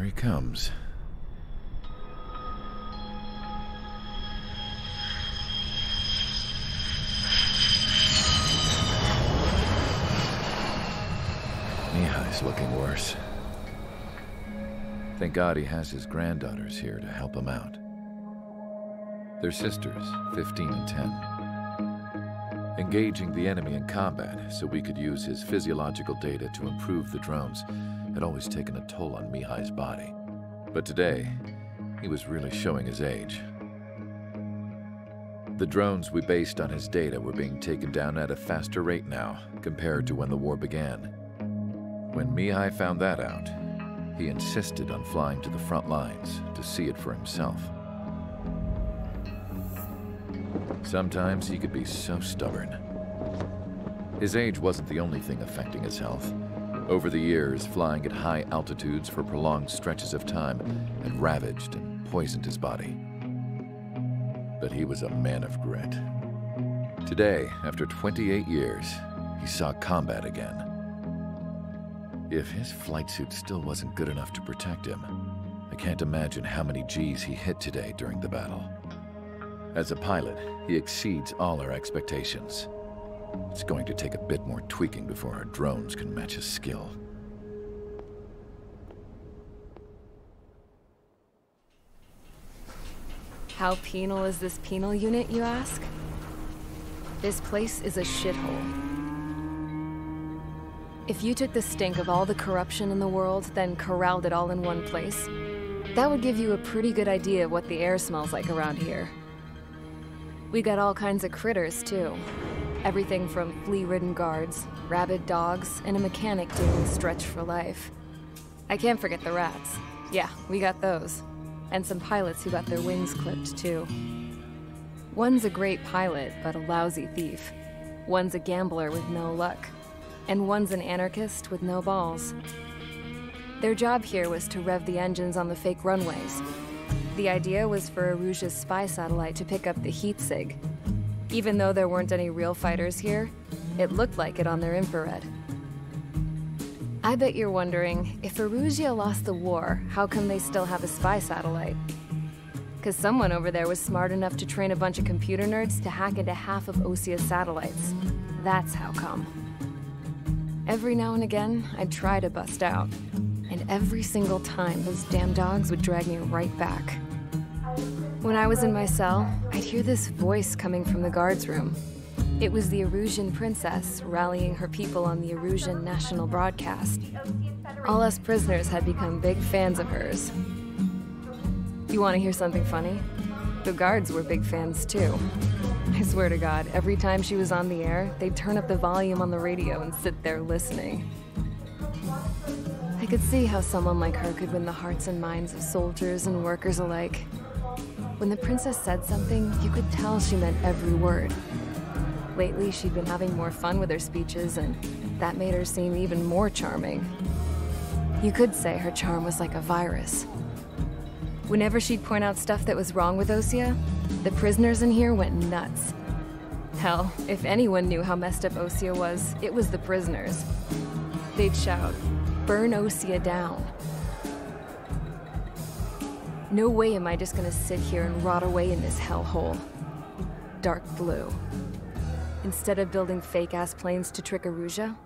Here he comes. Mihai's looking worse. Thank God he has his granddaughters here to help him out. They're sisters, 15 and 10. Engaging the enemy in combat so we could use his physiological data to improve the drones had always taken a toll on Mihai's body. But today, he was really showing his age. The drones we based on his data were being taken down at a faster rate now compared to when the war began. When Mihai found that out, he insisted on flying to the front lines to see it for himself. Sometimes he could be so stubborn. His age wasn't the only thing affecting his health. Over the years, flying at high altitudes for prolonged stretches of time had ravaged and poisoned his body. But he was a man of grit. Today, after 28 years, he saw combat again. If his flight suit still wasn't good enough to protect him, I can't imagine how many Gs he hit today during the battle. As a pilot, he exceeds all our expectations. It's going to take a bit more tweaking before our drones can match his skill. How penal is this penal unit, you ask? This place is a shithole. If you took the stink of all the corruption in the world, then corralled it all in one place, that would give you a pretty good idea of what the air smells like around here. We got all kinds of critters, too. Everything from flea-ridden guards, rabid dogs, and a mechanic doing stretch for life. I can't forget the rats. Yeah, we got those. And some pilots who got their wings clipped, too. One's a great pilot, but a lousy thief. One's a gambler with no luck. And one's an anarchist with no balls. Their job here was to rev the engines on the fake runways. The idea was for Erusia's spy satellite to pick up the heat sig. Even though there weren't any real fighters here, it looked like it on their infrared. I bet you're wondering, if Erusia lost the war, how come they still have a spy satellite? Because someone over there was smart enough to train a bunch of computer nerds to hack into half of Osia's satellites. That's how come. Every now and again, I'd try to bust out. And every single time, those damn dogs would drag me right back. When I was in my cell, I'd hear this voice coming from the guards room. It was the Erusian princess rallying her people on the Erusian national broadcast. All us prisoners had become big fans of hers. You want to hear something funny? The guards were big fans too. I swear to God, every time she was on the air, they'd turn up the volume on the radio and sit there listening. I could see how someone like her could win the hearts and minds of soldiers and workers alike. When the princess said something, you could tell she meant every word. Lately, she'd been having more fun with her speeches, and that made her seem even more charming. You could say her charm was like a virus. Whenever she'd point out stuff that was wrong with Osia, the prisoners in here went nuts. Hell, if anyone knew how messed up Osia was, it was the prisoners. They'd shout, "Burn Osia down." No way am I just gonna sit here and rot away in this hellhole. Dark blue. Instead of building fake-ass planes to trick Erusia,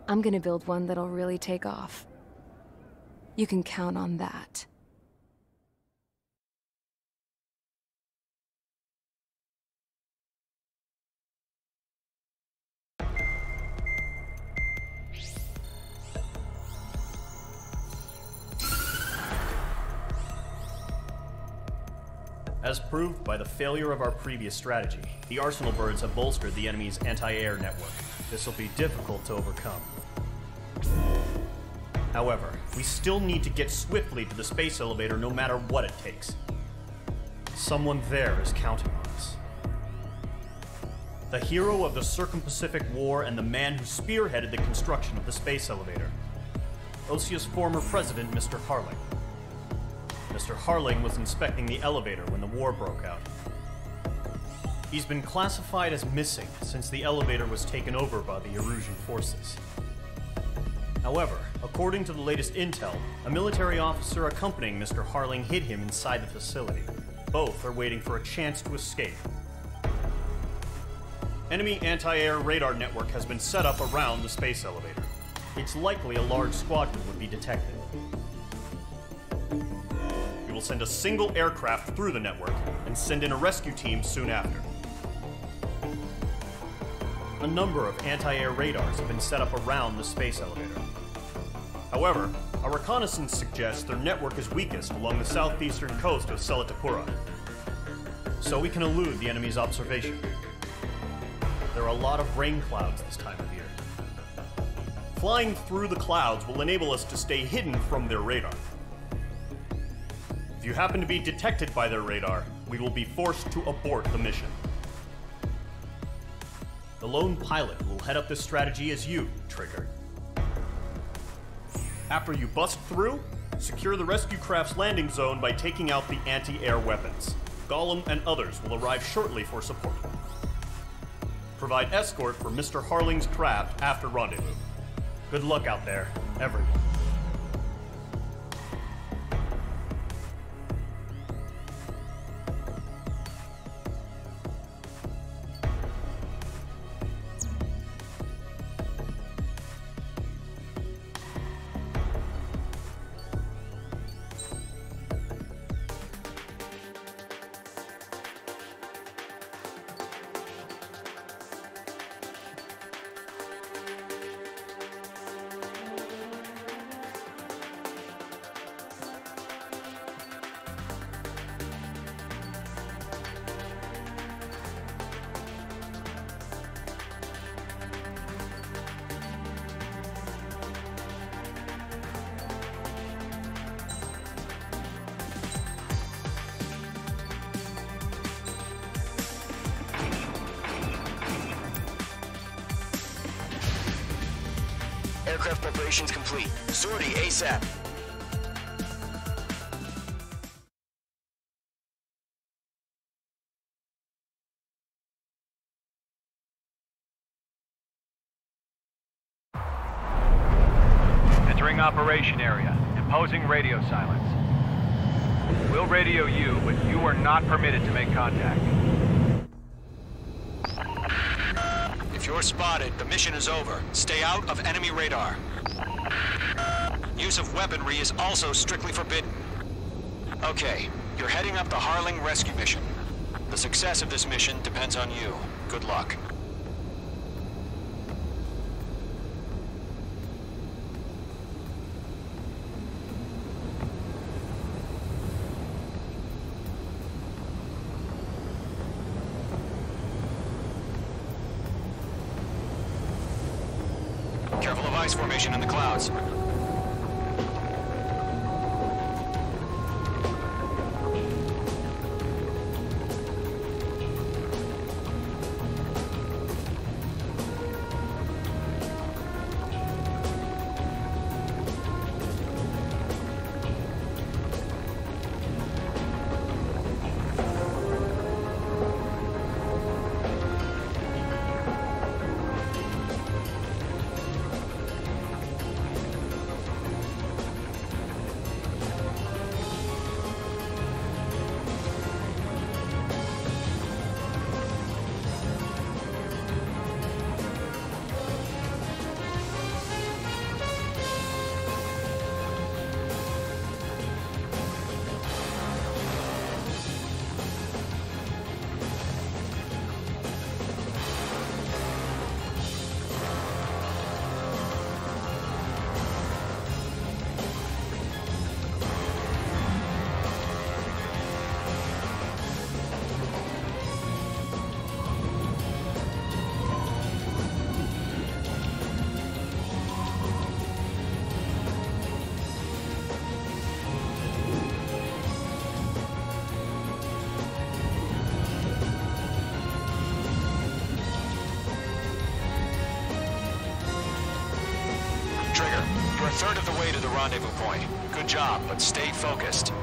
I'm gonna build one that'll really take off. You can count on that. As proved by the failure of our previous strategy, the Arsenal birds have bolstered the enemy's anti-air network. This will be difficult to overcome. However, we still need to get swiftly to the space elevator no matter what it takes. Someone there is counting on us. The hero of the Circum-Pacific War and the man who spearheaded the construction of the space elevator. Osia's former president, Mr. Harling. Mr. Harling was inspecting the elevator when the war broke out. He's been classified as missing since the elevator was taken over by the Erusian forces. However, according to the latest intel, a military officer accompanying Mr. Harling hid him inside the facility. Both are waiting for a chance to escape. Enemy anti-air radar network has been set up around the space elevator. It's likely a large squadron would be detected. We will send a single aircraft through the network and send in a rescue team soon after. A number of anti-air radars have been set up around the space elevator. However, our reconnaissance suggests their network is weakest along the southeastern coast of Selatapura, so we can elude the enemy's observation. There are a lot of rain clouds this time of year. Flying through the clouds will enable us to stay hidden from their radar. If you happen to be detected by their radar, we will be forced to abort the mission. The lone pilot will head up this strategy as you, Trigger. After you bust through, secure the rescue craft's landing zone by taking out the anti-air weapons. Gollum and others will arrive shortly for support. Provide escort for Mr. Harling's craft after rendezvous. Good luck out there, everyone. Aircraft preparations complete. Sortie ASAP. Entering operation area. Imposing radio silence. We'll radio you, but you are not permitted to make contact. If you're spotted, the mission is over. Stay out of enemy radar. Use of weaponry is also strictly forbidden. Okay, you're heading up the Harling rescue mission. The success of this mission depends on you. Good luck. Careful of ice formation in the clouds. Trigger, you're a third of the way to the rendezvous point. Good job, but stay focused.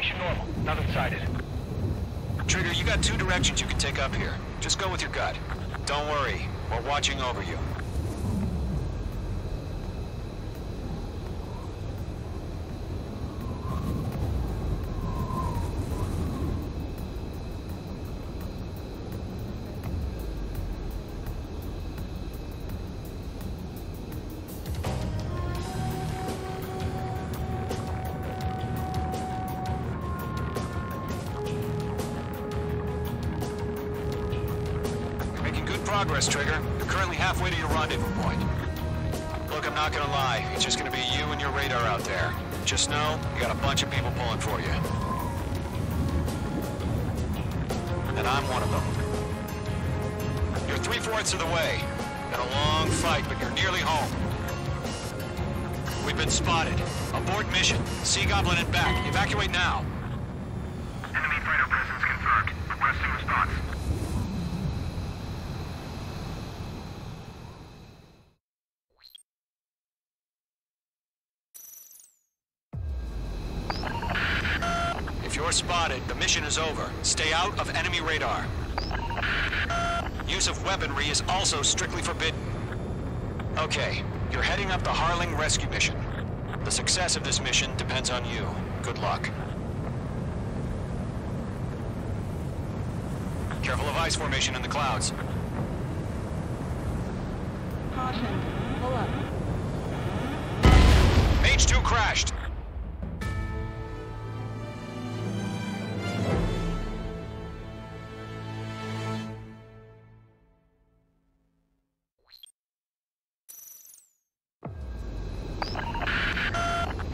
Situation normal. Nothing sighted. Trigger, you got 2 directions you can take up here. Just go with your gut. Don't worry, we're watching over you. Progress, Trigger. You're currently halfway to your rendezvous point. Look, I'm not gonna lie. It's just gonna be you and your radar out there. Just know, you got a bunch of people pulling for you. And I'm one of them. You're 3/4 of the way. Been a long fight, but you're nearly home. We've been spotted. Abort mission. Sea Goblin and back. Evacuate now. Enemy fighter presence confirmed. Requesting response. If you're spotted, the mission is over. Stay out of enemy radar. Use of weaponry is also strictly forbidden. Okay, you're heading up the Harling rescue mission. The success of this mission depends on you. Good luck. Careful of ice formation in the clouds. Caution. Pull up. Mage 2 crashed.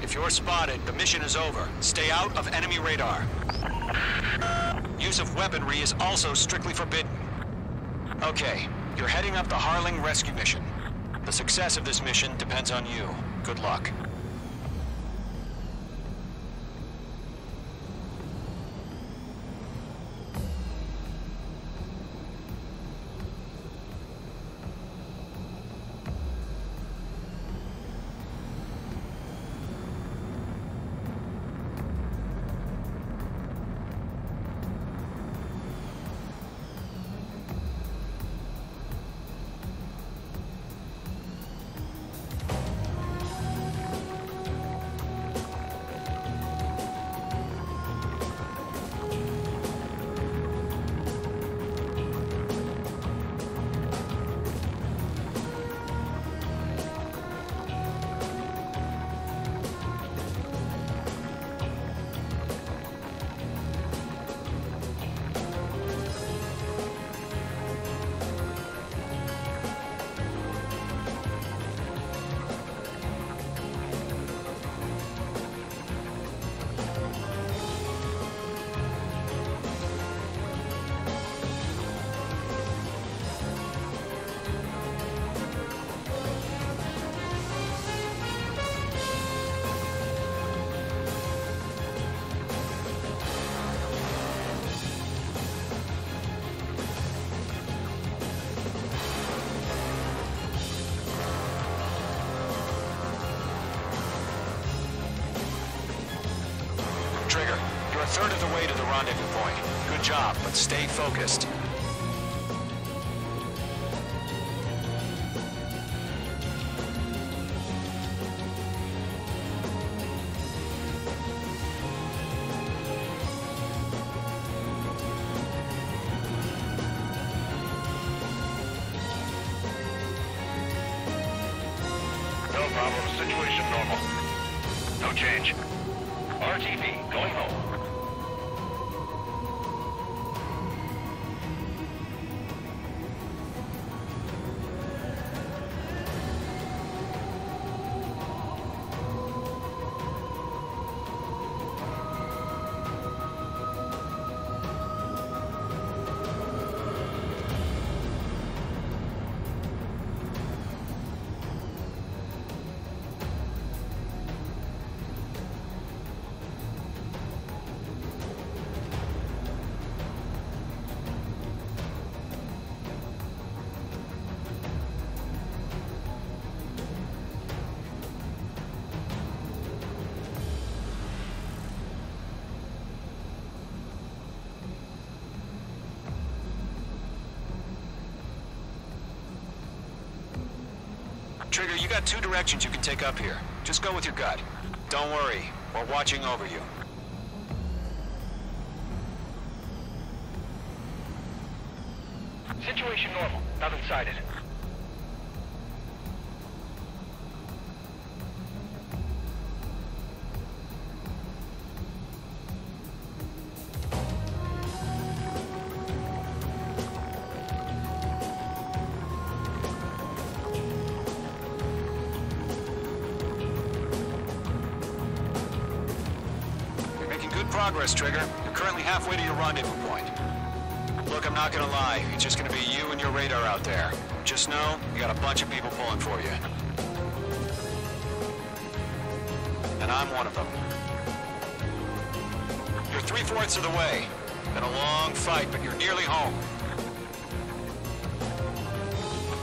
If you're spotted, the mission is over. Stay out of enemy radar. Use of weaponry is also strictly forbidden. Okay, you're heading up the Harling rescue mission. The success of this mission depends on you. Good luck. Trigger, you're a third of the way to the rendezvous point. Good job, but stay focused. No problem. Situation normal. No change. RTV, going home. Trigger, you got 2 directions you can take up here. Just go with your gut. Don't worry, we're watching over you. Situation normal. Nothing sighted. You're making good progress, Trigger. You're currently halfway to your rendezvous point. Look, I'm not gonna lie. It's just gonna be you and your radar out there. Just know, you got a bunch of people pulling for you. And I'm one of them. You're 3/4 of the way. Been a long fight, but you're nearly home.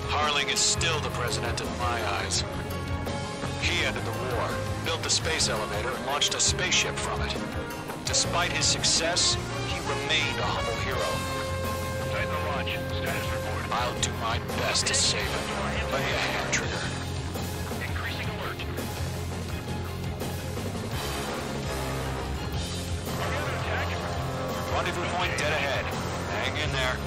Harling is still the president in my eyes. He ended the war, built the space elevator, and launched a spaceship from it. Despite his success, he remained a humble hero. Titan launch. Status report. I'll do my best to save him. Lay a hand, Trigger. Increasing alert. Are we under attack? Rendezvous point dead ahead. Hang in there.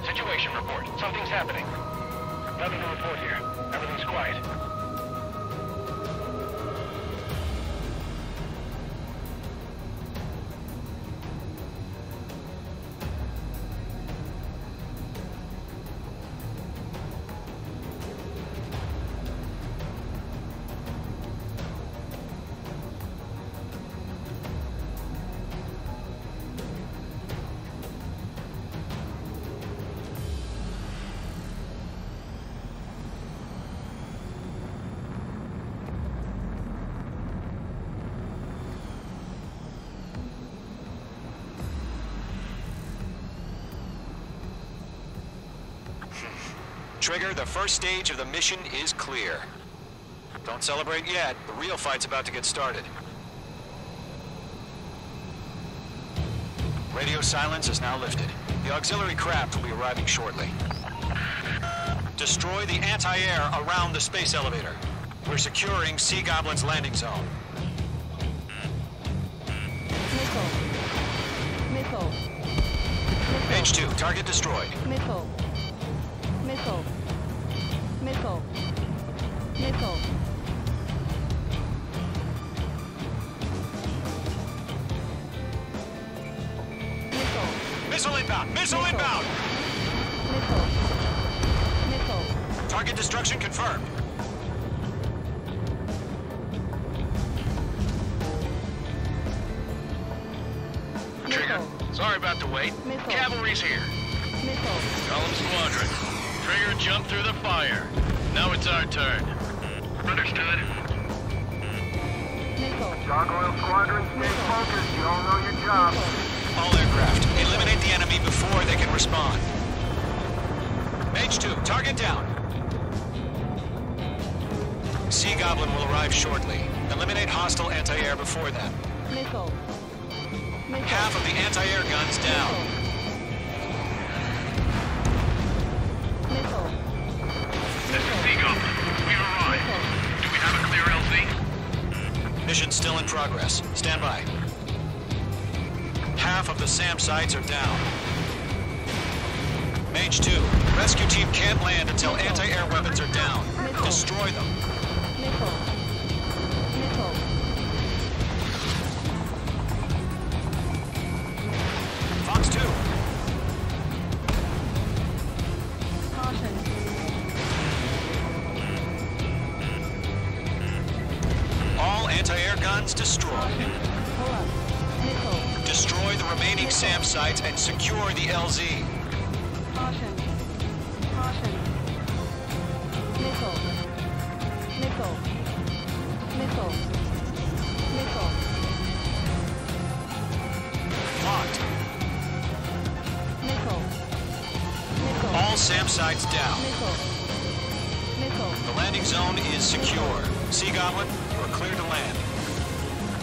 Situation report. Something's happening. Nothing to report here. Everything's quiet. Trigger, the first stage of the mission is clear. Don't celebrate yet. The real fight's about to get started. Radio silence is now lifted. The auxiliary craft will be arriving shortly. Destroy the anti-air around the space elevator. We're securing Sea Goblin's landing zone. Missile. Missile. H2, target destroyed. Missile. Missile. Missile. Missile. Missile. Missile inbound! Missile inbound! Missile. Missile. Target destruction confirmed. Trigger, Missile. sorry about the wait. Missile. Cavalry's here. Missile. Call them squadron. Trigger jumped through the fire. Now it's our turn. Understood. Missile. Gargoyle Squadron, stay focused. You all know your job. All aircraft, eliminate the enemy before they can respond. H2, target down. Sea Goblin will arrive shortly. Eliminate hostile anti-air before then. Missile. Missile. Half of the anti-air guns down. Missile. This is Sea Goblin. We've arrived. Do we have a clear LZ? Mission still in progress. Stand by. Half of the SAM sites are down. Mage 2, rescue team can't land until anti-air weapons are down. Destroy them. Missile. Missile. Fox 2, Caution. SAM sites and secure the LZ. Caution. Caution. Missile. Missile. Missile. Missile. Locked. Missile. Missile. All SAM sites down. Missile. Missile. The landing zone is secure. Sea Goblin, you are clear to land.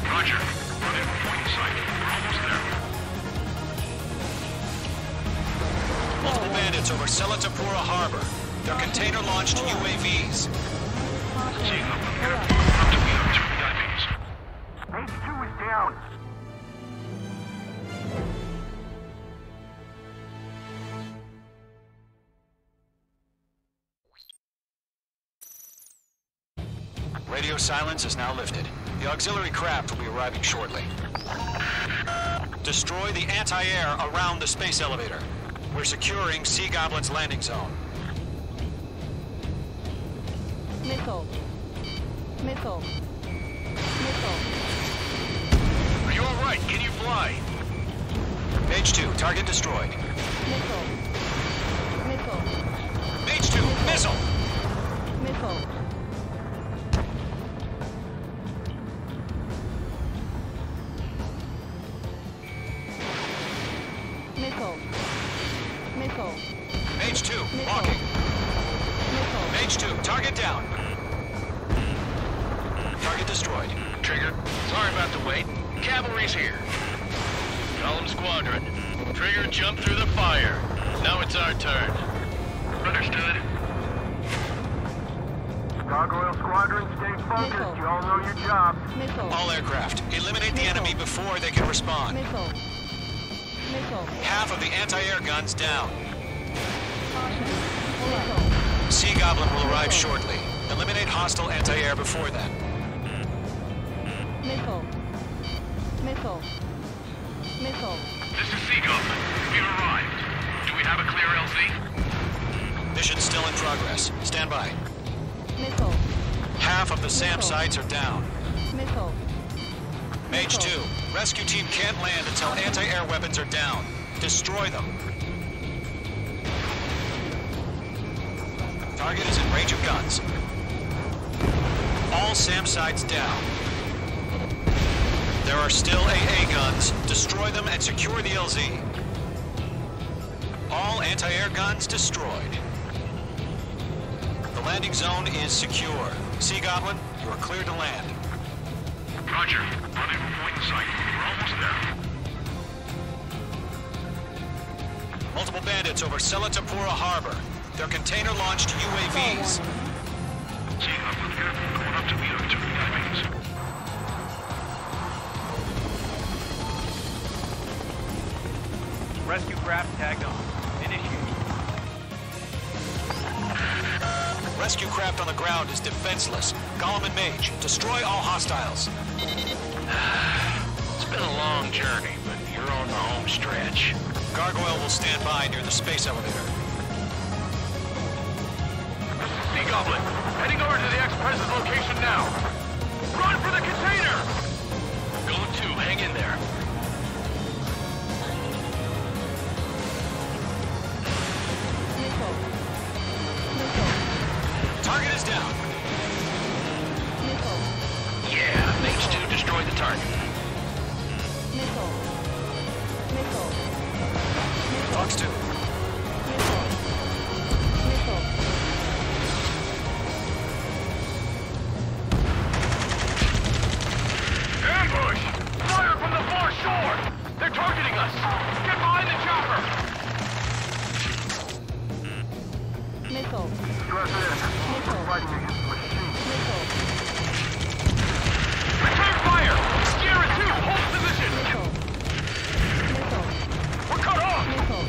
Roger. Running point sight. We're almost there. Multiple bandits over Selatapura Harbor. They're container-launched UAVs. Seeing up from here. Up to me on 2 divings. H2 is down. Radio silence is now lifted. The auxiliary craft will be arriving shortly. Destroy the anti-air around the space elevator. We're securing Sea Goblin's landing zone. Missile. Missile. Missile. Are you alright? Can you fly? Mage 2, target destroyed. Missile. Missile. Mage 2, missile! Missile. Missile. Missile. Mage 2, Missile. walking. Missile. Mage 2, target down. Target destroyed. Trigger, sorry about the wait. Cavalry's here. Column Squadron. Trigger jumped through the fire. Now it's our turn. Understood. Gargoyle Squadron, stay focused. Missile. You all know your job. Missile. All aircraft, eliminate the Missile. enemy before they can respond. Missile. Missile. Half of the anti-air guns down. Caution. Missile. Sea Goblin will arrive shortly. Eliminate hostile anti-air before then. Missile. Missile. Missile. This is Sea Goblin. We've arrived. Do we have a clear LZ? Mission still in progress. Stand by. Missile. Half of the SAM Missile. sites are down. Missile. Mage Missile. 2, rescue team can't land until anti-air weapons are down. Destroy them. Target is in range of guns. All SAM sites down. There are still AA guns. Destroy them and secure the LZ. All anti-air guns destroyed. The landing zone is secure. Sea Goblin, you are clear to land. Roger. Running point sight. We're almost there. Multiple bandits over Selatapura Harbor. They're container-launched UAVs. Seeing up from here. Going up to me on 2 divings. Rescue craft tagged on. Initiate. Rescue craft on the ground is defenseless. Gollum and Mage, destroy all hostiles. It's been a long journey, but you're on the home stretch. Gargoyle will stand by near the space elevator. Sea Goblin, heading over to the ex-president's location now. Run for the container! Go 2, hang in there. Missile. Missile. Target is down. Missile. Yeah, Mage 2 destroyed the target. Missile. Missile. Fox 2. Missile. Missile. Ambush! Fire from the far shore! They're targeting us! Get behind the chopper! Missile. Stress in. We're fighting against machines. Missile. Return fire! Sierra 2, hold position! Missile. Missile. We're cut off! Missile.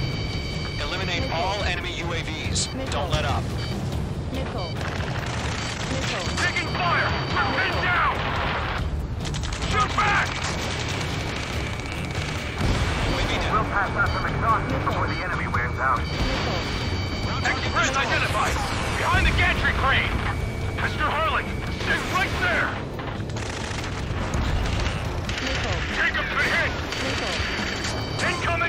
Eliminate all enemy UAVs. Missile. Don't let up. Missile. Missile. Taking fire! We're pinned down! Shoot back! UAV We'll down. pass out some exhaustion before the enemy wears out. Missile. Express identified! Behind the gantry crane! Mr. Harlan, stay right there! Missile. Jacob's been hit! Missile. Incoming!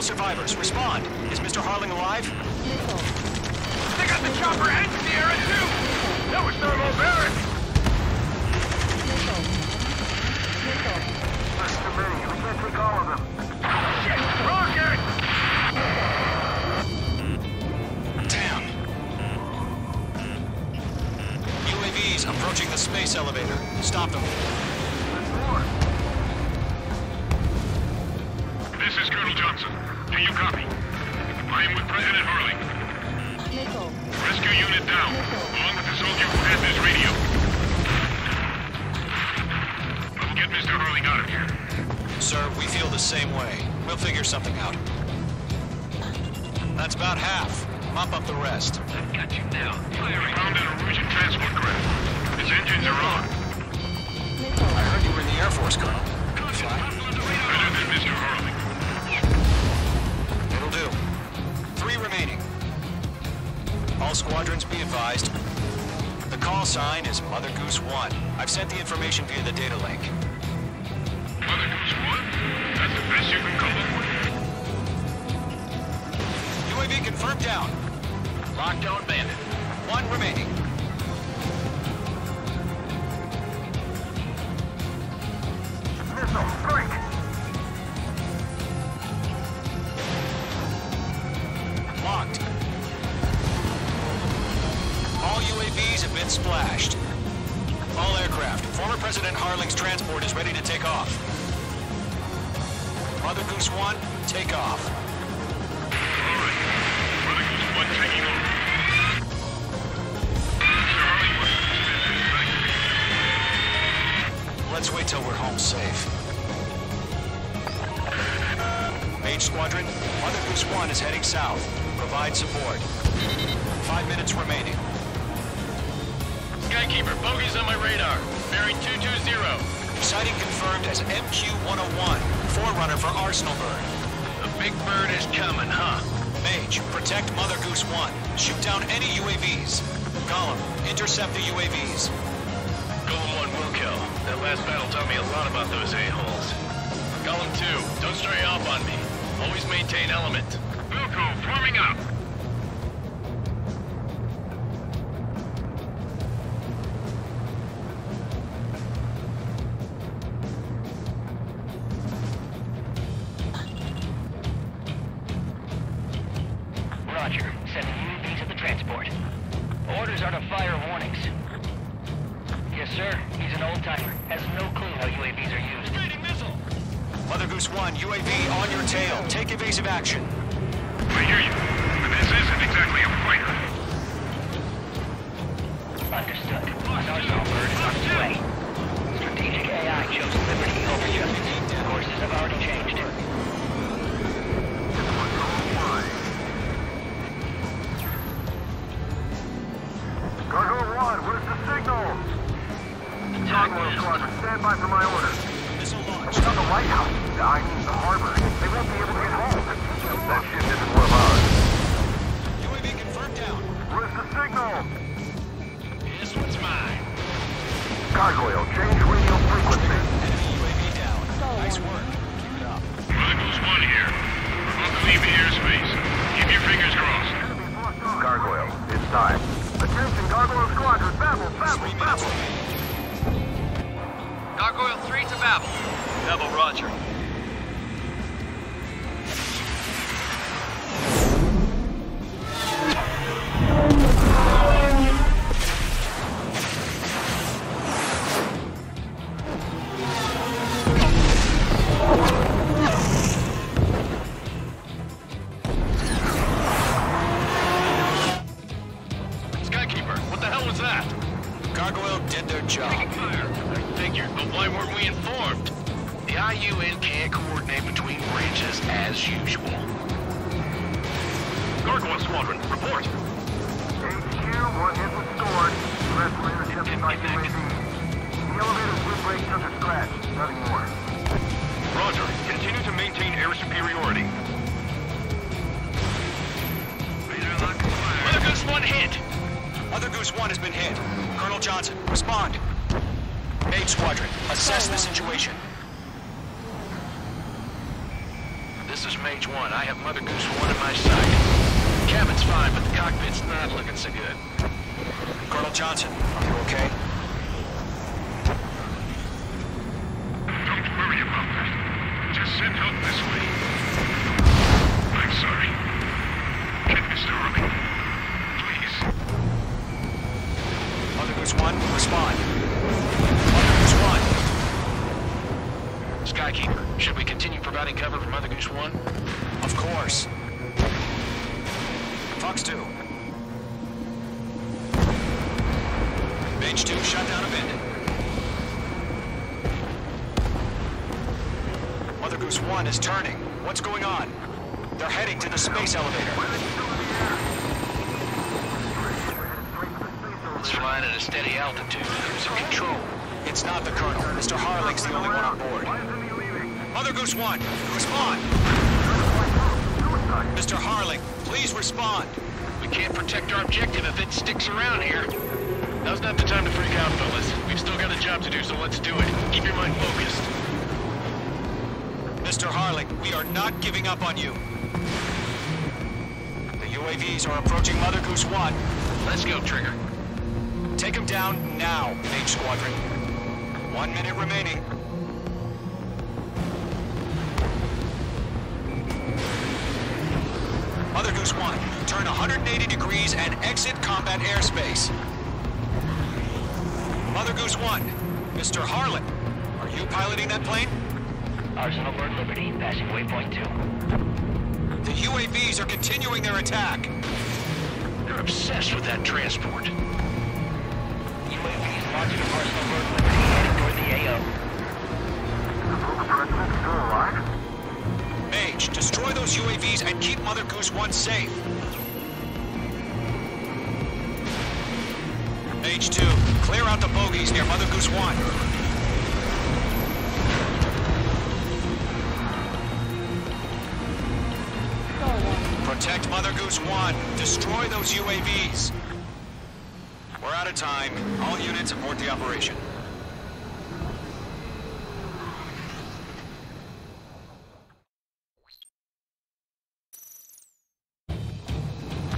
survivors, respond. Is Mr. Harling alive? Missile. They got the chopper and Sierra too! That was thermobaric! Missile. Missile. That's too many. We can't take all of them. Shit! Rocket! Damn. UAVs approaching the space elevator. Stop them. This is Colonel Johnson. Do you copy? I am with President Harling. Missile. Rescue unit down, along with the soldier who has this radio. We'll get Mr. Harling out of here. Sir, we feel the same way. We'll figure something out. That's about half. Mop up the rest. I've got you now. Firing. Found an Erusian transport craft. Its engines are on. Missile. I heard you were in the Air Force, Colonel. Good fly. Better than Mr. Harling. It'll do. 3 remaining. All squadrons be advised. The call sign is Mother Goose 1. I've sent the information via the data link. Mother Goose 1? That's the best you can come up with? UAV confirmed down. Lockdown bandit. 1 remaining. Missile, strike! Locked. All UAVs have been splashed. All aircraft. Former President Harling's transport is ready to take off. Mother Goose 1, take off. All right. Mother Goose 1 taking off. Mr. Harling, Let's wait till we're home safe. Mage Squadron, Mother Goose 1 is heading south. Provide support. 5 minutes remaining. Skykeeper, bogeys on my radar. Bearing 220. Sighting confirmed as MQ-101, forerunner for Arsenal Bird. The big bird is coming, huh? Mage, protect Mother Goose 1. Shoot down any UAVs. Gollum, intercept the UAVs. Golem 1 will kill. That last battle taught me a lot about those a-holes. Golem 2, don't stray off on me. Always maintain element. Wilco, forming up. Roger. Sending UAV to the transport. Orders are to fire warnings. Yes, sir. He's an old-timer. Has no clue how UAVs are used. Rating missile. Mother Goose 1, UAV on your tail. Take evasive action. I hear you. But this isn't exactly a fighter. Understood. An Arsenal Bird is on its way. Strategic AI chose liberty over justice. Courses have already changed. Gargoyle 1, where's the signal? Gargoyle Squadron, stand by for my order. Missile launch. It's on the lighthouse. I mean the harbor. They won't be able to get home. That ship isn't one of ours. UAV confirmed down. Where's the signal? This one's mine. Gargoyle, change radio frequency. Enemy UAV down. Nice work. Keep it up. Mother Goose 1 here. We're about to leave the airspace. Keep your fingers crossed. Gargoyle, it's time. Attention, Gargoyle Squadron, Babel, 3 minutes Babel. remaining. Gargoyle 3 to Babel. Double roger. Skykeeper, what the hell was that? Gargoyle did their job. Fire. I figured, but why weren't we informed? The IUN can't coordinate between branches as usual. Gargoyle Squadron, report. HQ, one hit was stored. The rest were intercepted by UAV. The elevator's windbreak took a scratch. Nothing more. Roger. Continue to maintain air superiority. Mother Goose 1 hit! Mother Goose 1 has been hit. Colonel Johnson, respond. Mage Squadron, assess the situation. This is Mage 1. I have Mother Goose 1 in my sight. Cabin's fine, but the cockpit's not looking so good. Colonel Johnson, are you okay? Don't worry about that. Just send help this way. I'm sorry. Get Mr. Harling. Please. Mother Goose 1, respond. Mother Goose 1. Skykeeper, should we continue providing cover for Mother Goose 1? Of course. Fox 2. Mage 2, shut down a bit. Mother Goose 1 is turning. What's going on? They're heading to the space elevator. It's flying at a steady altitude. Losing control. It's not the Colonel. Mr. Harling's the only one on board. Mother Goose 1, respond! Mr. Harling, please respond. We can't protect our objective if it sticks around here. Now's not the time to freak out, fellas. We've still got a job to do, so let's do it. Keep your mind focused. Mr. Harling, we are not giving up on you. The UAVs are approaching Mother Goose 1. Let's go, Trigger. Take them down now, Mage Squadron. 1 minute remaining. Mother Goose 1, turn 180 degrees and exit combat airspace. Mother Goose 1, Mr. Harling, are you piloting that plane? Arsenal Bird Liberty, passing waypoint 2. The UAVs are continuing their attack. They're obsessed with that transport. UAVs launching from Arsenal Bird Liberty, heading toward the AO. Mage, destroy those UAVs and keep Mother Goose 1 safe. Mage 2, clear out the bogies near Mother Goose 1. Protect Mother Goose 1. Destroy those UAVs. We're out of time. All units abort the operation.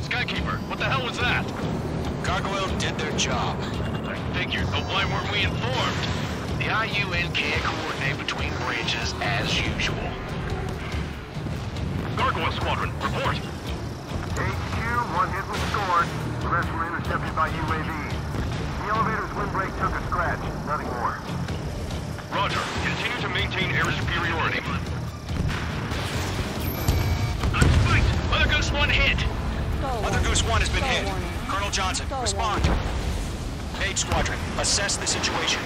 Skykeeper, what the hell was that? Gargoyle did their job. I figured, but why weren't we informed? The IUN can't coordinate between branches as usual. Gargoyle Squadron, report. HQ, 1 hit was scored. The rest were intercepted by UAVs. The elevator's windbreak took a scratch. Nothing more. Roger. Continue to maintain air superiority. I'm spiked! Mother Goose 1 hit! Mother Goose 1 has been hit. Colonel Johnson, respond. Mage Squadron, assess the situation.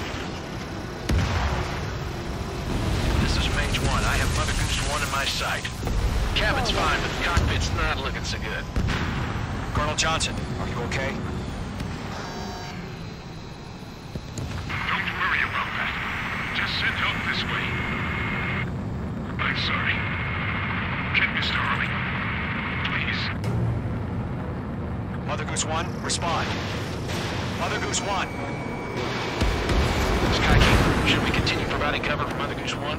This is Mage 1. I have Mother Goose 1 in my sight. Cabin's fine, but the cockpit's not looking so good. Colonel Johnson, are you okay? Don't worry about that. Just send help this way. I'm sorry. Get Mr. Harling. Please. Mother Goose 1, respond. Mother Goose 1. Skykeeper, should we continue providing cover for Mother Goose 1?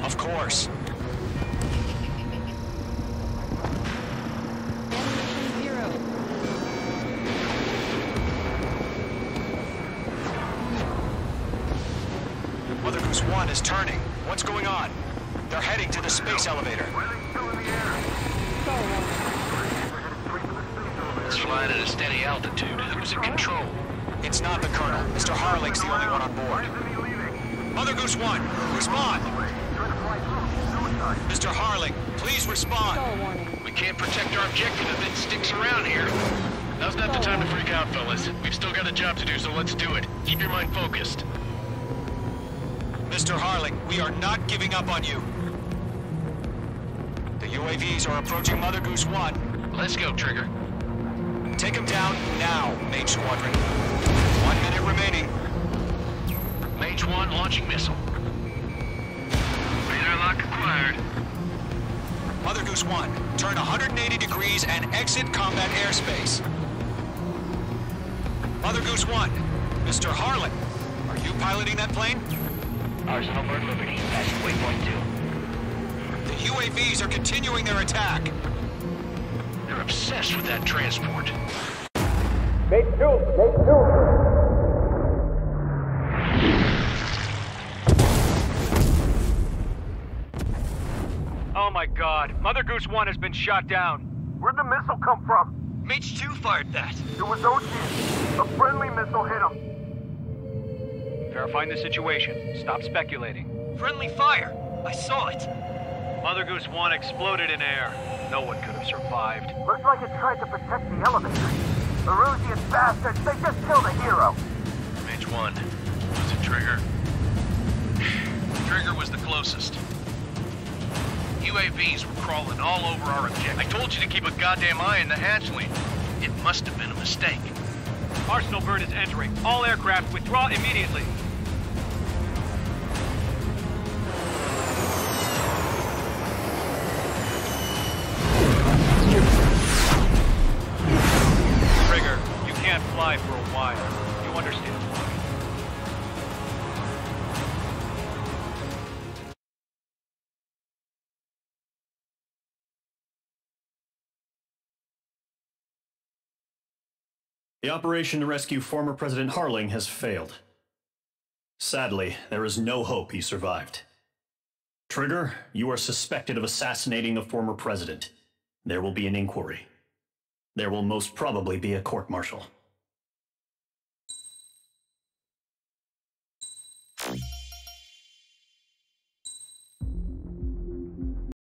Of course. Ammunition 0. Mother Goose 1 is turning. What's going on? They're heading to the space elevator. It's flying at a steady altitude. Losing control. It's not the Colonel. Mr. Harling's the only one on board. Mother Goose 1, respond! Mr. Harling, please respond! We can't protect our objective if it sticks around here. Now's not the time to freak out, fellas. We've still got a job to do, so let's do it. Keep your mind focused. Mr. Harling, we are not giving up on you. The UAVs are approaching Mother Goose 1. Let's go, Trigger. Take them down now, Mage Squadron. 1 minute remaining. Mage 1 launching missile. Radar lock acquired. Mother Goose 1, turn 180 degrees and exit combat airspace. Mother Goose 1, Mr. Harling, are you piloting that plane? Arsenal Bird Liberty, passing waypoint The UAVs are continuing their attack. They're obsessed with that transport. Oh my god. Mother Goose 1 has been shot down. Where'd the missile come from? Mage 2 fired that. It was OG. A friendly missile hit him. Verifying the situation. Stop speculating. Friendly fire. I saw it. Mother Goose 1 exploded in air. No one could have survived. Looks like it tried to protect the elevator. The Erusian bastards, they just killed a hero. Mage 1. Was it Trigger? Trigger was the closest. UAVs were crawling all over our objective. I told you to keep a goddamn eye on the hatchling. It must have been a mistake. Arsenal bird is entering. All aircraft withdraw immediately. Trigger, you can't fly for a while. You understand why. The operation to rescue former President Harling has failed. Sadly, there is no hope he survived. Trigger, you are suspected of assassinating the former president. There will be an inquiry. There will most probably be a court-martial.